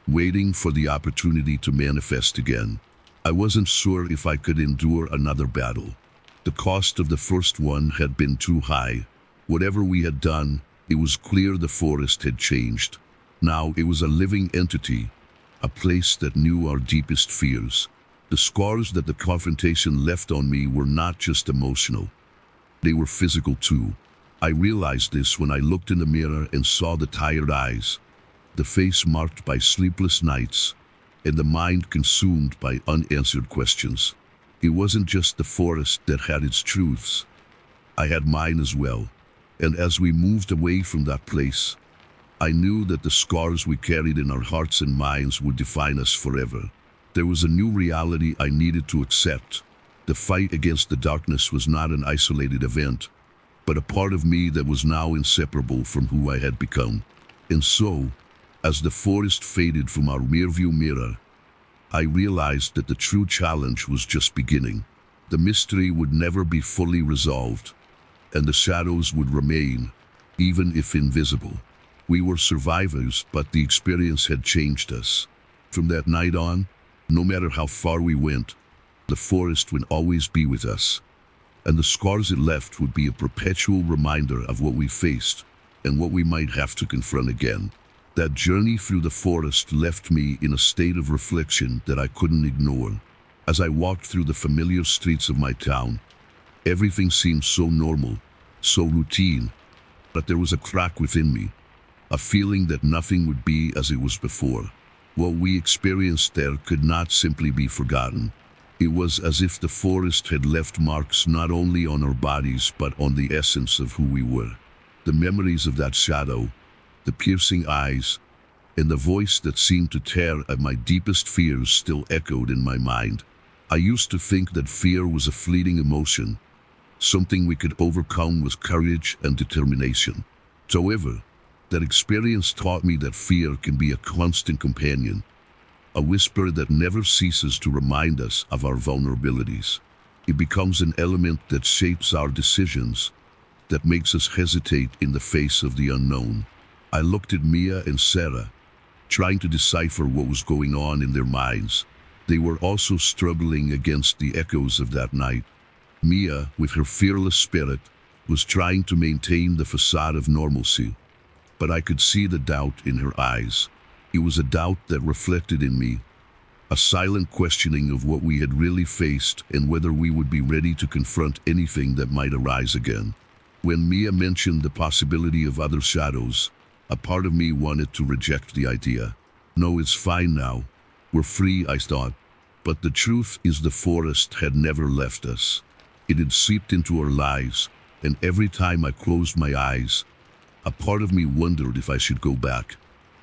S1: waiting for the opportunity to manifest again. I wasn't sure if I could endure another battle. The cost of the first one had been too high. Whatever we had done, it was clear the forest had changed. Now it was a living entity, a place that knew our deepest fears. The scars that the confrontation left on me were not just emotional. They were physical too. I realized this when I looked in the mirror and saw the tired eyes, the face marked by sleepless nights, and the mind consumed by unanswered questions. It wasn't just the forest that had its truths. I had mine as well. And as we moved away from that place, I knew that the scars we carried in our hearts and minds would define us forever. There was a new reality I needed to accept. The fight against the darkness was not an isolated event, but a part of me that was now inseparable from who I had become. And so, as the forest faded from our rearview mirror, I realized that the true challenge was just beginning. The mystery would never be fully resolved, and the shadows would remain, even if invisible. We were survivors, but the experience had changed us. From that night on, no matter how far we went, the forest would always be with us, and the scars it left would be a perpetual reminder of what we faced and what we might have to confront again. That journey through the forest left me in a state of reflection that I couldn't ignore. As I walked through the familiar streets of my town, everything seemed so normal, so routine, but there was a crack within me, a feeling that nothing would be as it was before. What we experienced there could not simply be forgotten. It was as if the forest had left marks not only on our bodies but on the essence of who we were. The memories of that shadow, the piercing eyes, and the voice that seemed to tear at my deepest fears still echoed in my mind. I used to think that fear was a fleeting emotion, something we could overcome with courage and determination. However, that experience taught me that fear can be a constant companion, a whisper that never ceases to remind us of our vulnerabilities. It becomes an element that shapes our decisions, that makes us hesitate in the face of the unknown. I looked at Mia and Sarah, trying to decipher what was going on in their minds. They were also struggling against the echoes of that night. Mia, with her fearless spirit, was trying to maintain the facade of normalcy, but I could see the doubt in her eyes. It was a doubt that reflected in me, a silent questioning of what we had really faced and whether we would be ready to confront anything that might arise again. When Mia mentioned the possibility of other shadows, a part of me wanted to reject the idea. No, it's fine now. We're free, I thought. But the truth is the forest had never left us. It had seeped into our lives, and every time I closed my eyes, a part of me wondered if I should go back,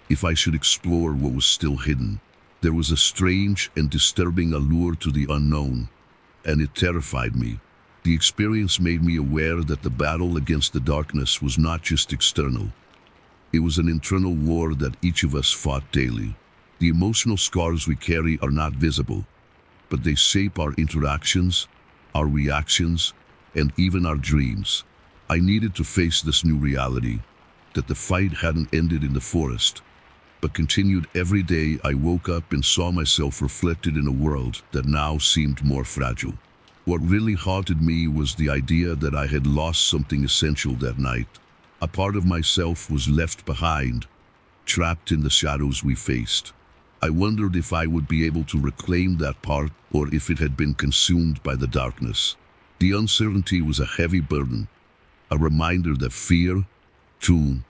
S1: if I should explore what was still hidden. There was a strange and disturbing allure to the unknown, and it terrified me. The experience made me aware that the battle against the darkness was not just external. It was an internal war that each of us fought daily. The emotional scars we carry are not visible, but they shape our interactions, our reactions, and even our dreams. I needed to face this new reality, that the fight hadn't ended in the forest, but continued every day I woke up and saw myself reflected in a world that now seemed more fragile. What really haunted me was the idea that I had lost something essential that night. A part of myself was left behind, trapped in the shadows we faced. I wondered if I would be able to reclaim that part or if it had been consumed by the darkness. The uncertainty was a heavy burden, a reminder that fear, doom,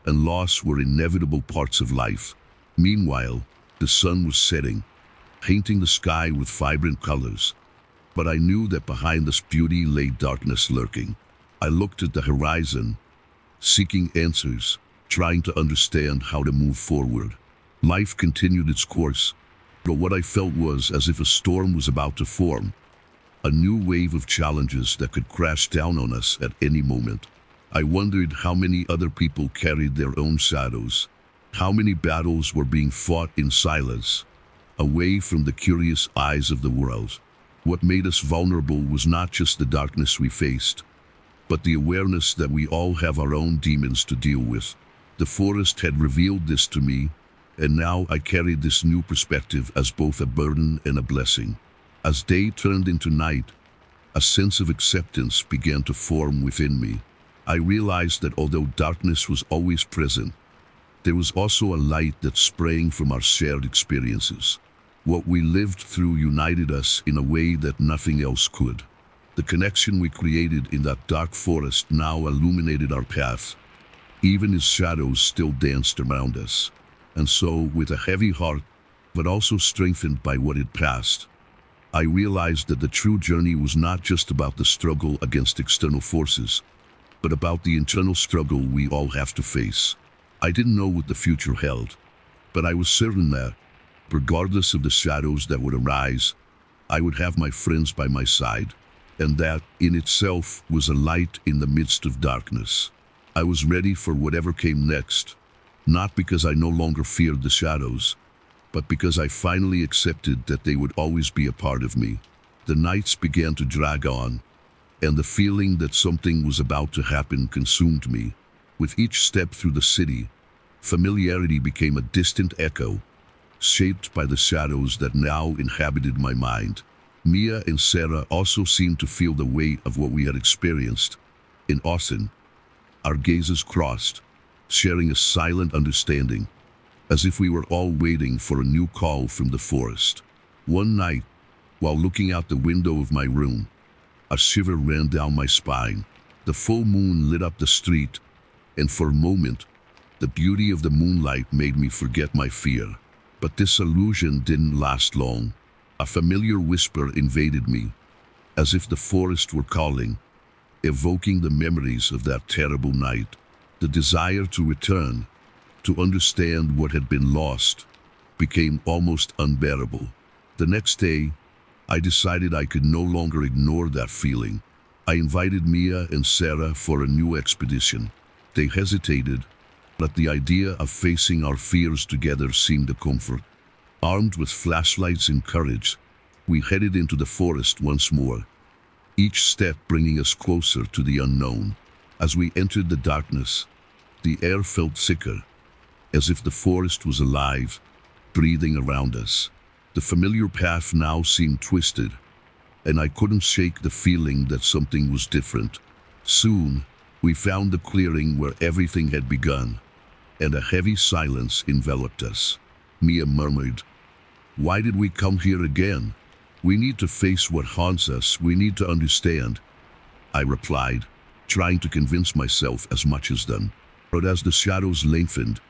S1: and loss were inevitable parts of life. Meanwhile, the sun was setting, painting the sky with vibrant colors. But I knew that behind this beauty lay darkness lurking. I looked at the horizon, seeking answers, trying to understand how to move forward. Life continued its course, but what I felt was as if a storm was about to form, a new wave of challenges that could crash down on us at any moment. I wondered how many other people carried their own shadows, how many battles were being fought in silence, away from the curious eyes of the world. What made us vulnerable was not just the darkness we faced, but the awareness that we all have our own demons to deal with. The forest had revealed this to me, and now I carried this new perspective as both a burden and a blessing. As day turned into night, a sense of acceptance began to form within me. I realized that although darkness was always present, there was also a light that sprang from our shared experiences. What we lived through united us in a way that nothing else could. The connection we created in that dark forest now illuminated our path, even as shadows still danced around us. And so, with a heavy heart, but also strengthened by what had passed, I realized that the true journey was not just about the struggle against external forces, but about the internal struggle we all have to face. I didn't know what the future held, but I was certain that, regardless of the shadows that would arise, I would have my friends by my side, and that, in itself, was a light in the midst of darkness. I was ready for whatever came next, not because I no longer feared the shadows, but because I finally accepted that they would always be a part of me. The nights began to drag on, and the feeling that something was about to happen consumed me. With each step through the city, familiarity became a distant echo, shaped by the shadows that now inhabited my mind. Mia and Sarah also seemed to feel the weight of what we had experienced. In Austin, our gazes crossed, sharing a silent understanding, as if we were all waiting for a new call from the forest. One night, while looking out the window of my room, a shiver ran down my spine. The full moon lit up the street, and for a moment, the beauty of the moonlight made me forget my fear. But this illusion didn't last long. A familiar whisper invaded me, as if the forest were calling, evoking the memories of that terrible night. The desire to return, to understand what had been lost, became almost unbearable. The next day, I decided I could no longer ignore that feeling. I invited Mia and Sarah for a new expedition. They hesitated, but the idea of facing our fears together seemed a comfort. Armed with flashlights and courage, we headed into the forest once more, each step bringing us closer to the unknown. As we entered the darkness, the air felt thicker, as if the forest was alive, breathing around us. The familiar path now seemed twisted, and I couldn't shake the feeling that something was different. Soon, we found the clearing where everything had begun, and a heavy silence enveloped us. Mia murmured, "Why did we come here again? We need to face what haunts us. We need to understand." I replied, trying to convince myself as much as them. But as the shadows lengthened,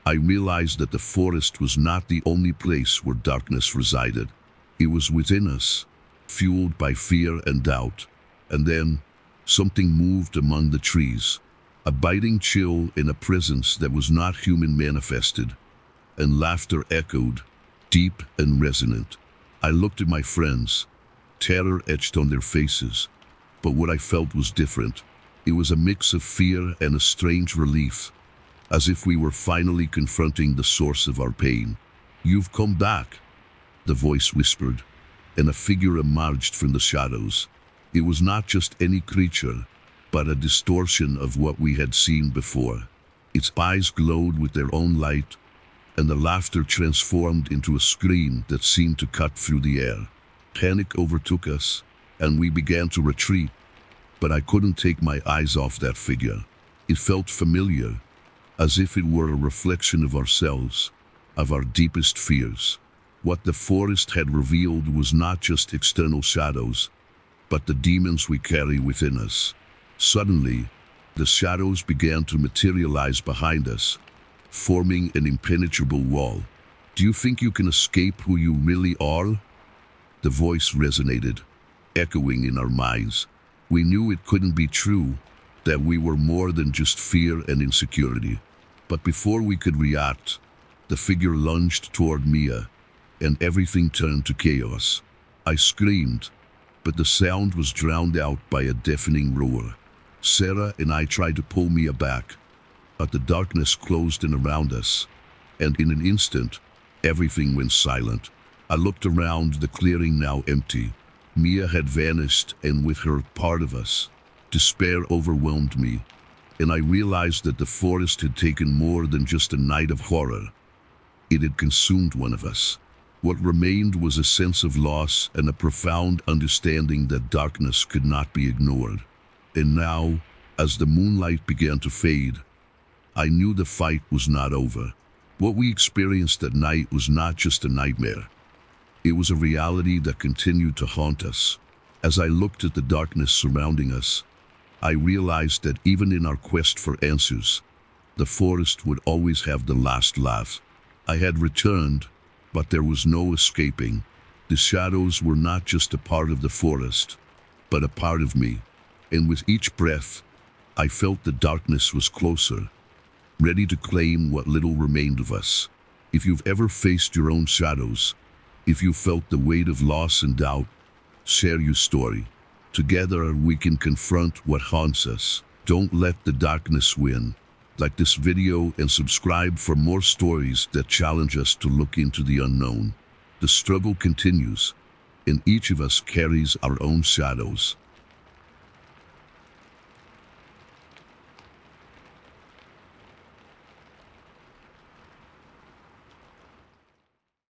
S1: I realized that the forest was not the only place where darkness resided. It was within us, fueled by fear and doubt. And then, something moved among the trees. A biting chill in a presence that was not human manifested, and laughter echoed, deep and resonant. I looked at my friends, terror etched on their faces, but what I felt was different. It was a mix of fear and a strange relief, as if we were finally confronting the source of our pain. "You've come back," the voice whispered, and a figure emerged from the shadows. It was not just any creature, but a distortion of what we had seen before. Its eyes glowed with their own light, and the laughter transformed into a scream that seemed to cut through the air. Panic overtook us, and we began to retreat, but I couldn't take my eyes off that figure. It felt familiar, as if it were a reflection of ourselves, of our deepest fears. What the forest had revealed was not just external shadows, but the demons we carry within us. Suddenly, the shadows began to materialize behind us, forming an impenetrable wall. "Do you think you can escape who you really are?" The voice resonated, echoing in our minds. We knew it couldn't be true, that we were more than just fear and insecurity. But before we could react, the figure lunged toward Mia, and everything turned to chaos. I screamed, but the sound was drowned out by a deafening roar. Sarah and I tried to pull Mia back, but the darkness closed in around us, and in an instant, everything went silent. I looked around, the clearing now empty. Mia had vanished, and with her, part of us. Despair overwhelmed me, and I realized that the forest had taken more than just a night of horror. It had consumed one of us. What remained was a sense of loss and a profound understanding that darkness could not be ignored. And now, as the moonlight began to fade, I knew the fight was not over. What we experienced that night was not just a nightmare. It was a reality that continued to haunt us. As I looked at the darkness surrounding us, I realized that even in our quest for answers, the forest would always have the last laugh. I had returned, but there was no escaping. The shadows were not just a part of the forest, but a part of me. And with each breath, I felt the darkness was closer, ready to claim what little remained of us. If you've ever faced your own shadows, if you felt the weight of loss and doubt, share your story. Together we can confront what haunts us. Don't let the darkness win. Like this video and subscribe for more stories that challenge us to look into the unknown. The struggle continues, and each of us carries our own shadows.